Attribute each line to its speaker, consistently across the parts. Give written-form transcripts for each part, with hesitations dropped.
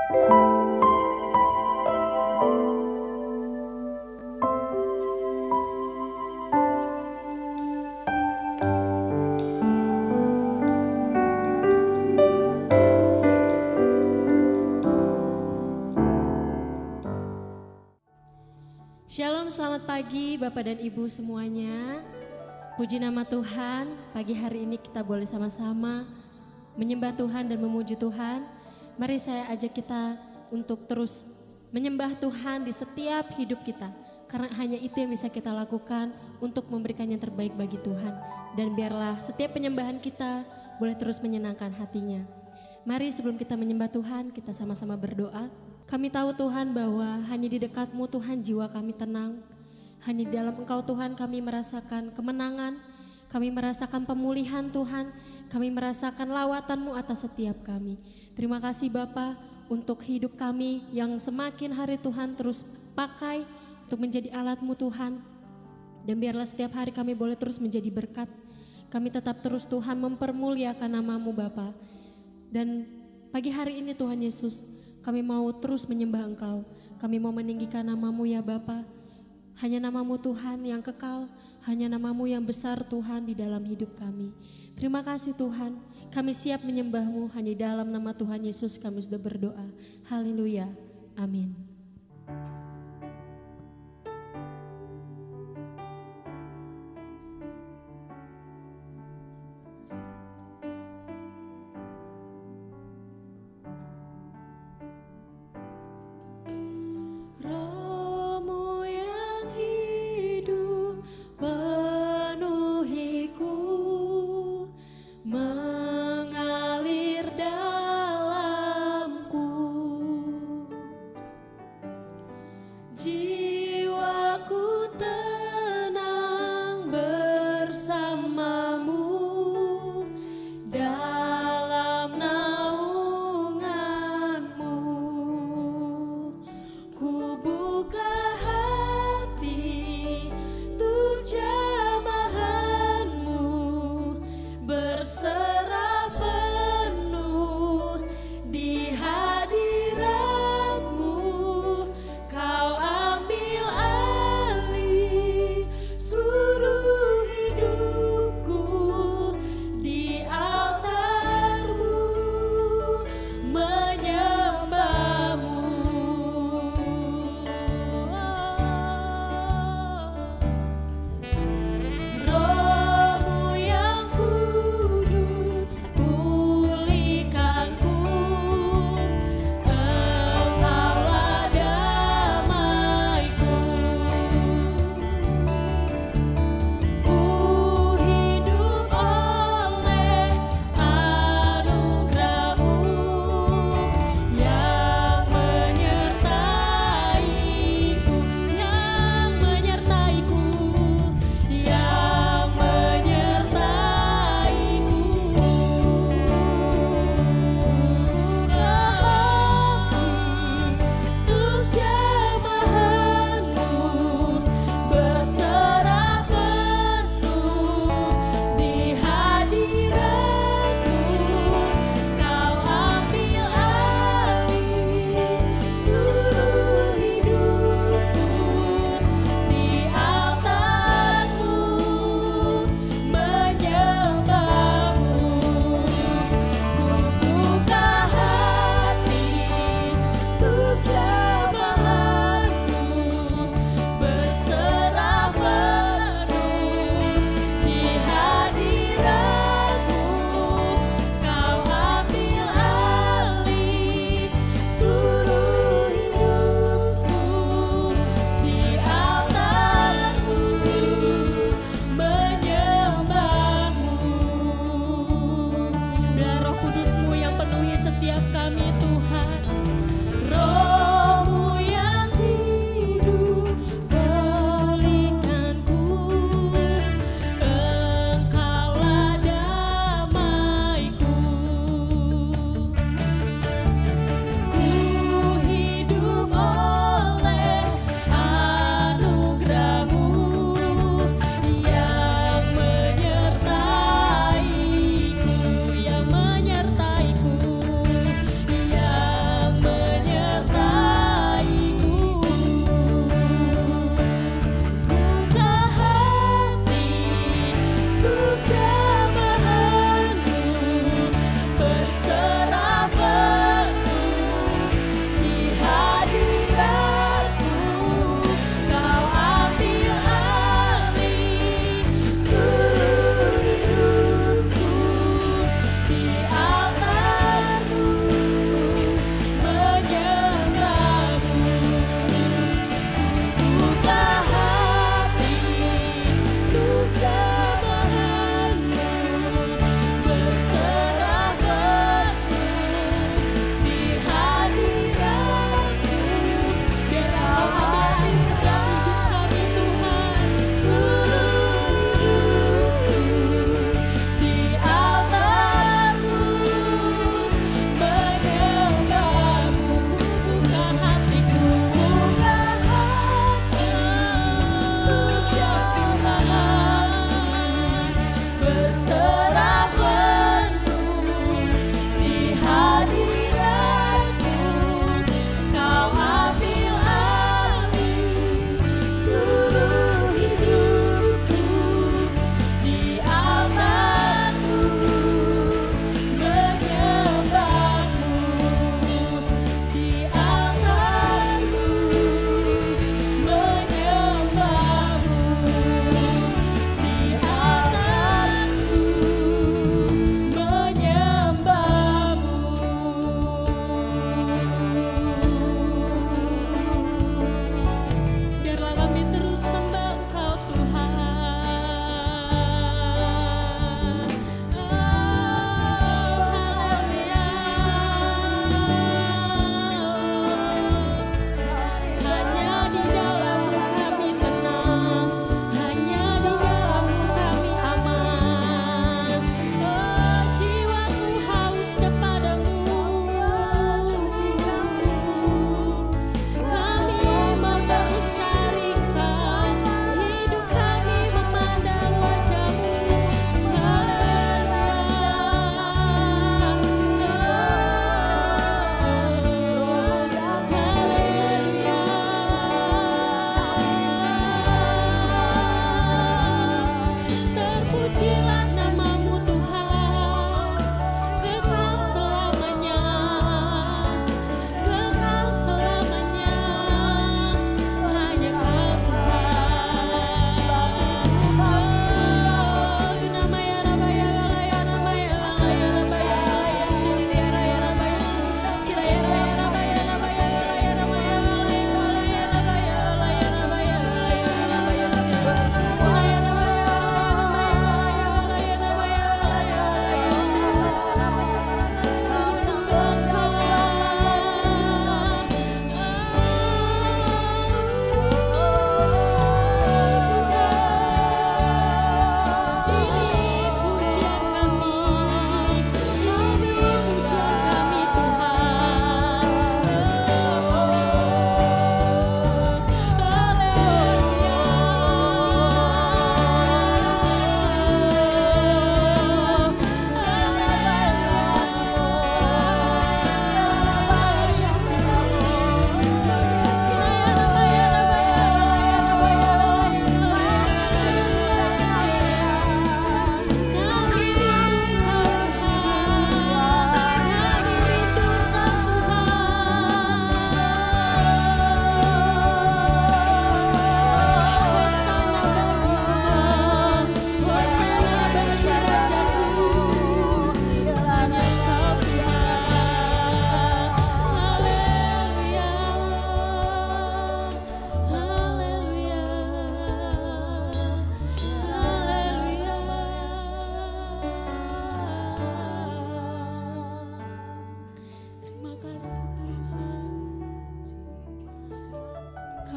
Speaker 1: Shalom, selamat pagi Bapak dan Ibu semuanya. Puji nama Tuhan, pagi hari ini kita boleh sama-sama menyembah Tuhan dan memuji Tuhan. Mari saya ajak kita untuk terus menyembah Tuhan di setiap hidup kita. Karena hanya itu yang bisa kita lakukan untuk memberikan yang terbaik bagi Tuhan. Dan biarlah setiap penyembahan kita boleh terus menyenangkan hatinya. Mari sebelum kita menyembah Tuhan, kita sama-sama berdoa. Kami tahu Tuhan bahwa hanya di dekat-Mu Tuhan jiwa kami tenang. Hanya di dalam Engkau Tuhan kami merasakan kemenangan. Kami merasakan pemulihan Tuhan. Kami merasakan lawatan-Mu atas setiap kami. Terima kasih Bapa untuk hidup kami yang semakin hari Tuhan terus pakai untuk menjadi alat-Mu Tuhan. Dan biarlah setiap hari kami boleh terus menjadi berkat. Kami tetap terus Tuhan mempermuliakan nama-Mu Bapa. Dan pagi hari ini Tuhan Yesus, kami mau terus menyembah Engkau. Kami mau meninggikan nama-Mu ya Bapa. Hanya nama-Mu Tuhan yang kekal. Hanya nama-Mu yang besar Tuhan di dalam hidup kami. Terima kasih Tuhan. Kami siap menyembah-Mu. Hanya di dalam nama Tuhan Yesus kami sudah berdoa. Haleluya. Amin.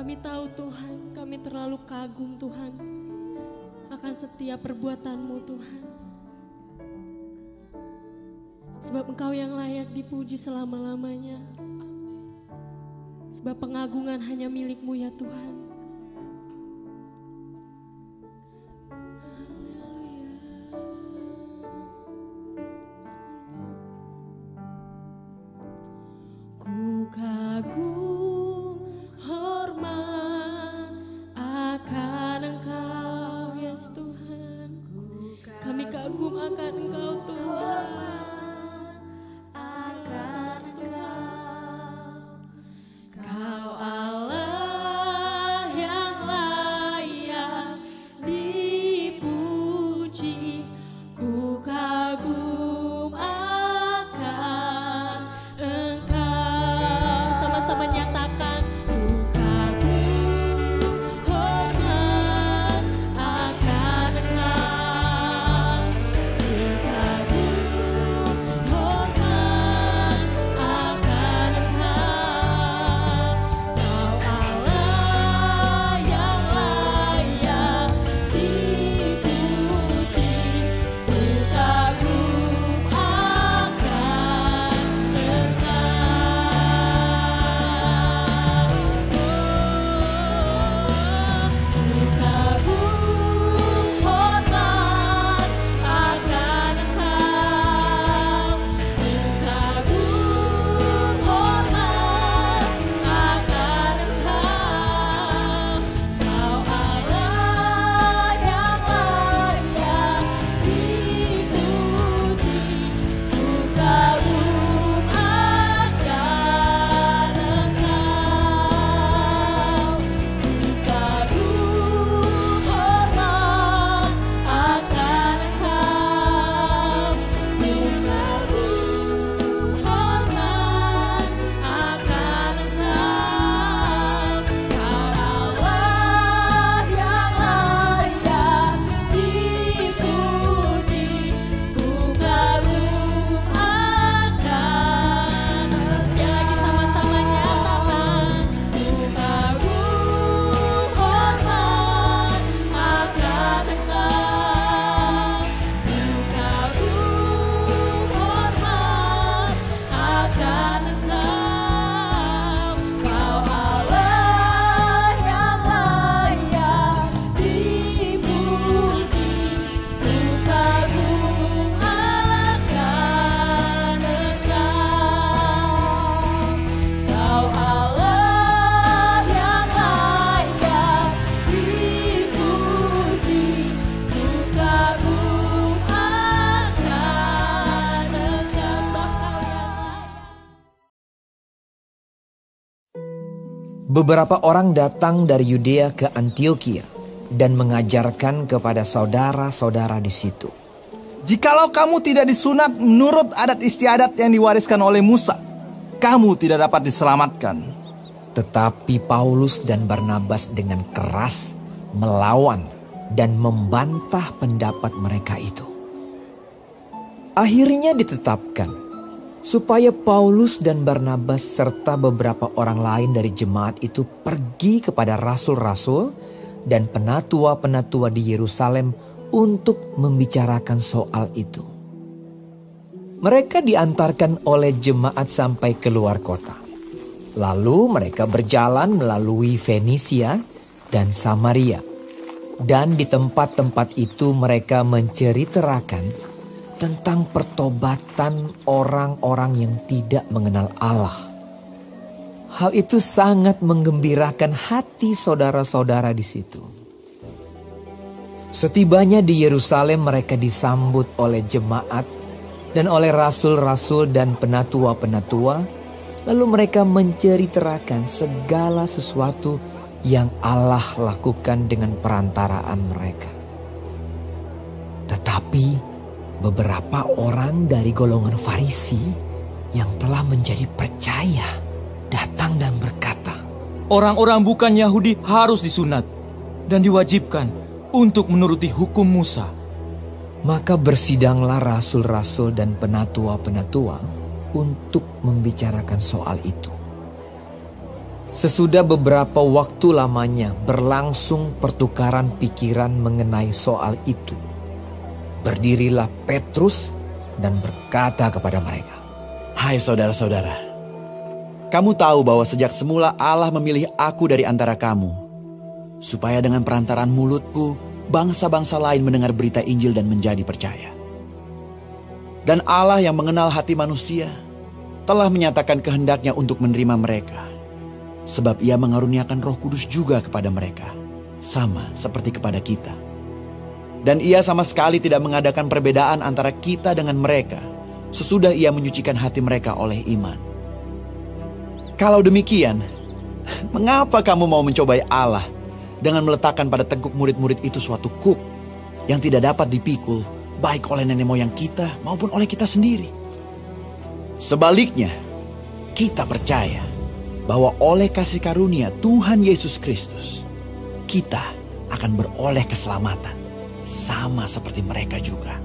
Speaker 1: Kami tahu Tuhan, kami terlalu kagum Tuhan akan setiap perbuatan-Mu Tuhan. Sebab Engkau yang layak dipuji selama-lamanya. Sebab pengagungan hanya milik-Mu ya Tuhan. Ku kagum hormat akan Engkau ya Tuhan. Kami kagum akan Engkau Tuhan. Kau Allah yang layak dipuji. Ku kagum akan Engkau. Sama-sama nyatakan. Ku kagum hormat akan Engkau. Ku kagum hormat akan Engkau. Kau Allah yang layak dipuji. Ku kagum akan Engkau. Ku kagum hormat akan Engkau. Ku kagum hormat akan Engkau. Kau Allah yang layak dipuji. Ku kagum akan Engkau. Ku kagum hormat akan Engkau. Ku kagum hormat akan Engkau. Kau Allah yang layak dipuji. Ku kagum akan. Sekali lagi sama-sama nyatakan. Ku kagum hormat akan Engkau. Ku kagum hormat akan Engkau. Kau Allah yang layak dipuji. Ku kagum akan Engkau. Kau Allah yang layak dipuji. Ku kagum akan Engkau.
Speaker 2: Beberapa orang datang dari Yudea ke Antiokhia dan mengajarkan kepada saudara-saudara di situ.
Speaker 3: Jikalau kamu tidak disunat menurut adat istiadat yang diwariskan oleh Musa, kamu tidak dapat diselamatkan.
Speaker 2: Tetapi Paulus dan Barnabas dengan keras melawan dan membantah pendapat mereka itu. Akhirnya ditetapkan supaya Paulus dan Barnabas serta beberapa orang lain dari jemaat itu pergi kepada rasul-rasul dan penatua-penatua di Yerusalem untuk membicarakan soal itu. Mereka diantarkan oleh jemaat sampai keluar kota. Lalu mereka berjalan melalui Fenisia dan Samaria. Dan di tempat-tempat itu mereka menceritakan tentang pertobatan orang-orang yang tidak mengenal Allah. Hal itu sangat menggembirakan hati saudara-saudara di situ. Setibanya di Yerusalem mereka disambut oleh jemaat dan oleh rasul-rasul dan penatua-penatua. Lalu mereka menceritakan segala sesuatu yang Allah lakukan dengan perantaraan mereka. Tetapi beberapa orang dari golongan Farisi yang telah menjadi percaya datang dan berkata,
Speaker 4: Orang-orang bukan Yahudi harus disunat dan diwajibkan untuk menuruti hukum Musa.
Speaker 2: Maka bersidanglah rasul-rasul dan penatua-penatua untuk membicarakan soal itu. Sesudah beberapa waktu lamanya berlangsung pertukaran pikiran mengenai soal itu. Berdirilah Petrus dan berkata kepada mereka,
Speaker 5: Hai saudara-saudara, kamu tahu bahwa sejak semula Allah memilih aku dari antara kamu, supaya dengan perantaraan mulutku, bangsa-bangsa lain mendengar berita Injil dan menjadi percaya. Dan Allah yang mengenal hati manusia, telah menyatakan kehendaknya untuk menerima mereka. Sebab ia mengaruniakan Roh Kudus juga kepada mereka, sama seperti kepada kita. Dan ia sama sekali tidak mengadakan perbedaan antara kita dengan mereka, sesudah ia menyucikan hati mereka oleh iman. Kalau demikian, mengapa kamu mau mencobai Allah dengan meletakkan pada tengkuk murid-murid itu suatu kuk yang tidak dapat dipikul, baik oleh nenek moyang kita maupun oleh kita sendiri? Sebaliknya, kita percaya bahwa oleh kasih karunia Tuhan Yesus Kristus, kita akan beroleh keselamatan, sama seperti mereka juga.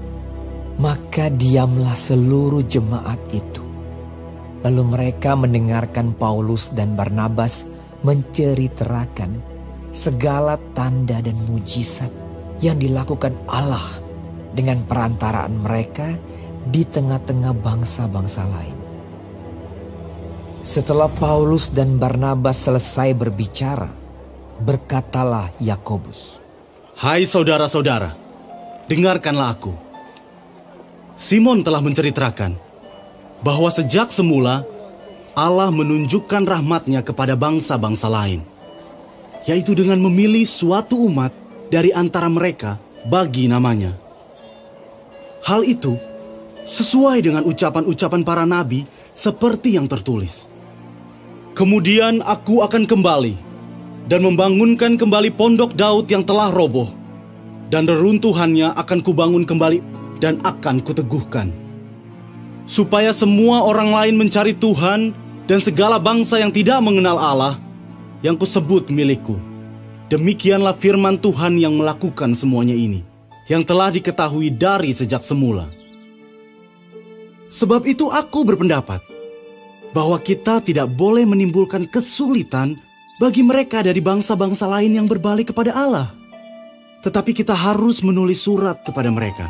Speaker 2: Maka diamlah seluruh jemaat itu. Lalu mereka mendengarkan Paulus dan Barnabas menceritakan segala tanda dan mujizat yang dilakukan Allah dengan perantaraan mereka di tengah-tengah bangsa-bangsa lain. Setelah Paulus dan Barnabas selesai berbicara, berkatalah Yakobus,
Speaker 6: Hai saudara-saudara, dengarkanlah aku. Simon telah menceritakan bahwa sejak semula Allah menunjukkan rahmat-Nya kepada bangsa-bangsa lain, yaitu dengan memilih suatu umat dari antara mereka bagi namanya. Hal itu sesuai dengan ucapan-ucapan para nabi seperti yang tertulis. Kemudian aku akan kembali dan membangunkan kembali pondok Daud yang telah roboh, dan reruntuhannya akan kubangun kembali dan akan kuteguhkan, supaya semua orang lain mencari Tuhan dan segala bangsa yang tidak mengenal Allah yang kusebut milikku. Demikianlah firman Tuhan yang melakukan semuanya ini, yang telah diketahui dari sejak semula. Sebab itu aku berpendapat bahwa kita tidak boleh menimbulkan kesulitan bagi mereka dari bangsa-bangsa lain yang berbalik kepada Allah. Tetapi kita harus menulis surat kepada mereka,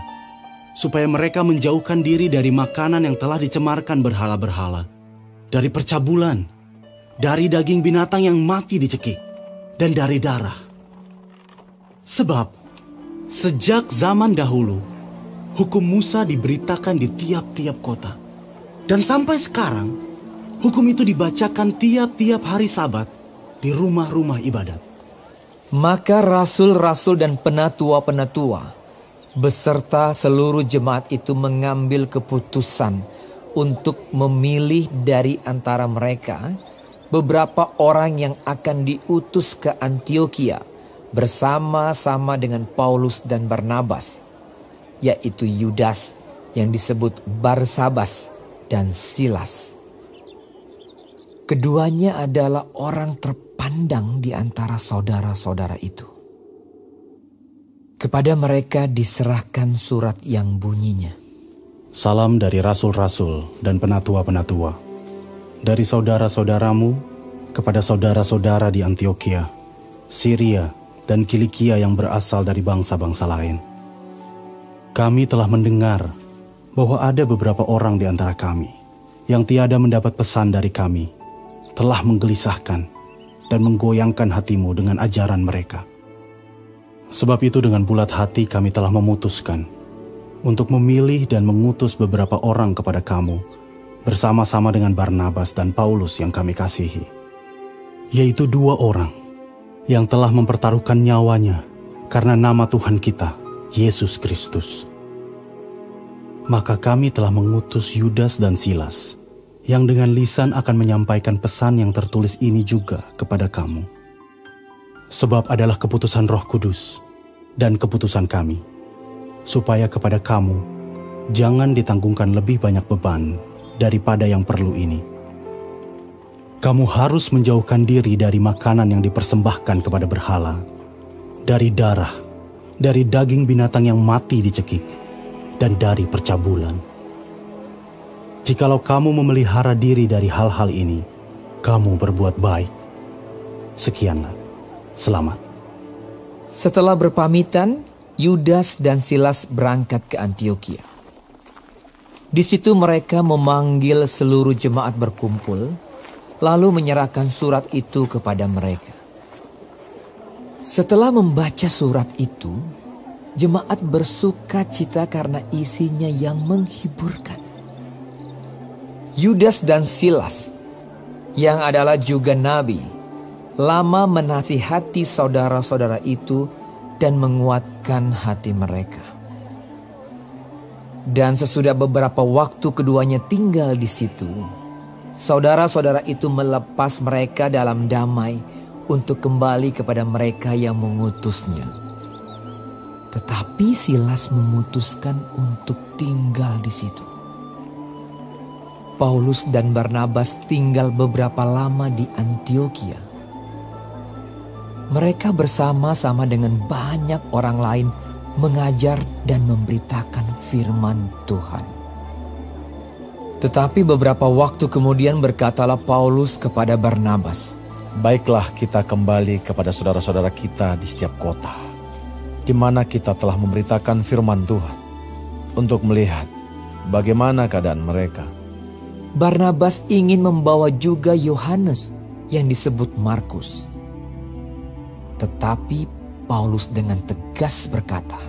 Speaker 6: supaya mereka menjauhkan diri dari makanan yang telah dicemarkan berhala-berhala, dari percabulan, dari daging binatang yang mati dicekik, dan dari darah. Sebab sejak zaman dahulu, hukum Musa diberitakan di tiap-tiap kota. Dan sampai sekarang, hukum itu dibacakan tiap-tiap hari Sabat di rumah-rumah ibadat.
Speaker 2: Maka rasul-rasul dan penatua-penatua beserta seluruh jemaat itu mengambil keputusan untuk memilih dari antara mereka beberapa orang yang akan diutus ke Antiokhia bersama-sama dengan Paulus dan Barnabas, yaitu Yudas yang disebut Barsabas dan Silas. Keduanya adalah orang terpandang di antara saudara-saudara itu. Kepada mereka diserahkan surat yang bunyinya,
Speaker 6: Salam dari rasul-rasul dan penatua-penatua, dari saudara-saudaramu kepada saudara-saudara di Antiokhia, Syria, dan Kilikia yang berasal dari bangsa-bangsa lain. Kami telah mendengar bahwa ada beberapa orang di antara kami yang tiada mendapat pesan dari kami, telah menggelisahkan dan menggoyangkan hatimu dengan ajaran mereka. Sebab itu dengan bulat hati kami telah memutuskan untuk memilih dan mengutus beberapa orang kepada kamu bersama-sama dengan Barnabas dan Paulus yang kami kasihi, yaitu 2 orang yang telah mempertaruhkan nyawanya karena nama Tuhan kita, Yesus Kristus. Maka kami telah mengutus Yudas dan Silas, yang dengan lisan akan menyampaikan pesan yang tertulis ini juga kepada kamu. Sebab adalah keputusan Roh Kudus dan keputusan kami, supaya kepada kamu jangan ditanggungkan lebih banyak beban daripada yang perlu ini. Kamu harus menjauhkan diri dari makanan yang dipersembahkan kepada berhala, dari darah, dari daging binatang yang mati dicekik, dan dari percabulan. Jikalau kamu memelihara diri dari hal-hal ini, kamu berbuat baik. Sekian, selamat.
Speaker 2: Setelah berpamitan, Yudas dan Silas berangkat ke Antiokhia. Di situ mereka memanggil seluruh jemaat berkumpul, lalu menyerahkan surat itu kepada mereka. Setelah membaca surat itu, jemaat bersuka cita karena isinya yang menghiburkan. Yudas dan Silas, yang adalah juga nabi, lama menasihati saudara-saudara itu dan menguatkan hati mereka. Dan sesudah beberapa waktu keduanya tinggal di situ, saudara-saudara itu melepas mereka dalam damai untuk kembali kepada mereka yang mengutusnya. Tetapi Silas memutuskan untuk tinggal di situ. Paulus dan Barnabas tinggal beberapa lama di Antiokhia. Mereka bersama-sama dengan banyak orang lain mengajar dan memberitakan firman Tuhan. Tetapi beberapa waktu kemudian berkatalah Paulus kepada Barnabas,
Speaker 7: "Baiklah, kita kembali kepada saudara-saudara kita di setiap kota, di mana kita telah memberitakan firman Tuhan, untuk melihat bagaimana keadaan mereka."
Speaker 2: Barnabas ingin membawa juga Yohanes yang disebut Markus. Tetapi Paulus dengan tegas berkata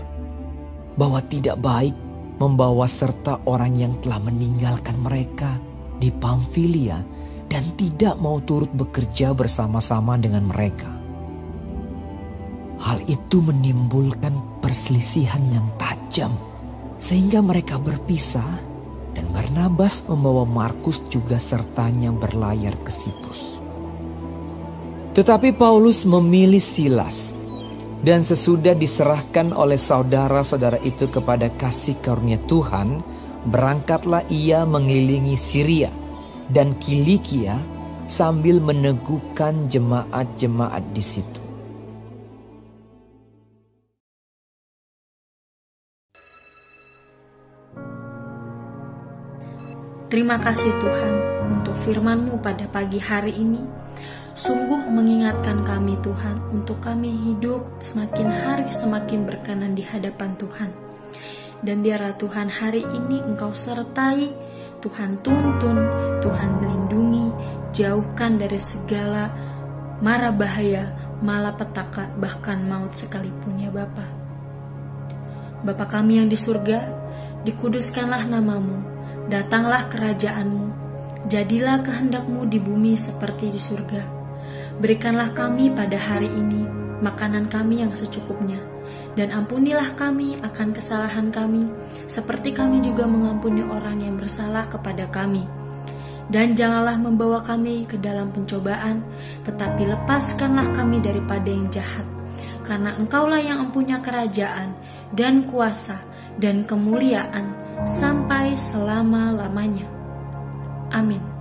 Speaker 2: bahwa tidak baik membawa serta orang yang telah meninggalkan mereka di Pamfilia dan tidak mau turut bekerja bersama-sama dengan mereka. Hal itu menimbulkan perselisihan yang tajam sehingga mereka berpisah dan Barnabas membawa Markus juga sertanya berlayar ke Siprus. Tetapi Paulus memilih Silas, dan sesudah diserahkan oleh saudara-saudara itu kepada kasih karunia Tuhan, berangkatlah ia mengelilingi Syria dan Kilikia sambil meneguhkan jemaat-jemaat di situ.
Speaker 8: Terima kasih Tuhan untuk firman-Mu pada pagi hari ini. Sungguh mengingatkan kami Tuhan untuk kami hidup semakin hari semakin berkenan di hadapan Tuhan. Dan biarlah Tuhan hari ini Engkau sertai, Tuhan tuntun, Tuhan lindungi, jauhkan dari segala mara bahaya, malapetaka, bahkan maut sekalipun ya Bapa. Bapa kami yang di surga, dikuduskanlah nama-Mu, datanglah kerajaan-Mu, jadilah kehendak-Mu di bumi seperti di surga. Berikanlah kami pada hari ini makanan kami yang secukupnya, dan ampunilah kami akan kesalahan kami, seperti kami juga mengampuni orang yang bersalah kepada kami. Dan janganlah membawa kami ke dalam pencobaan, tetapi lepaskanlah kami daripada yang jahat. Karena Engkaulah yang mempunyai kerajaan, dan kuasa, dan kemuliaan, sampai selama-lamanya. Amin.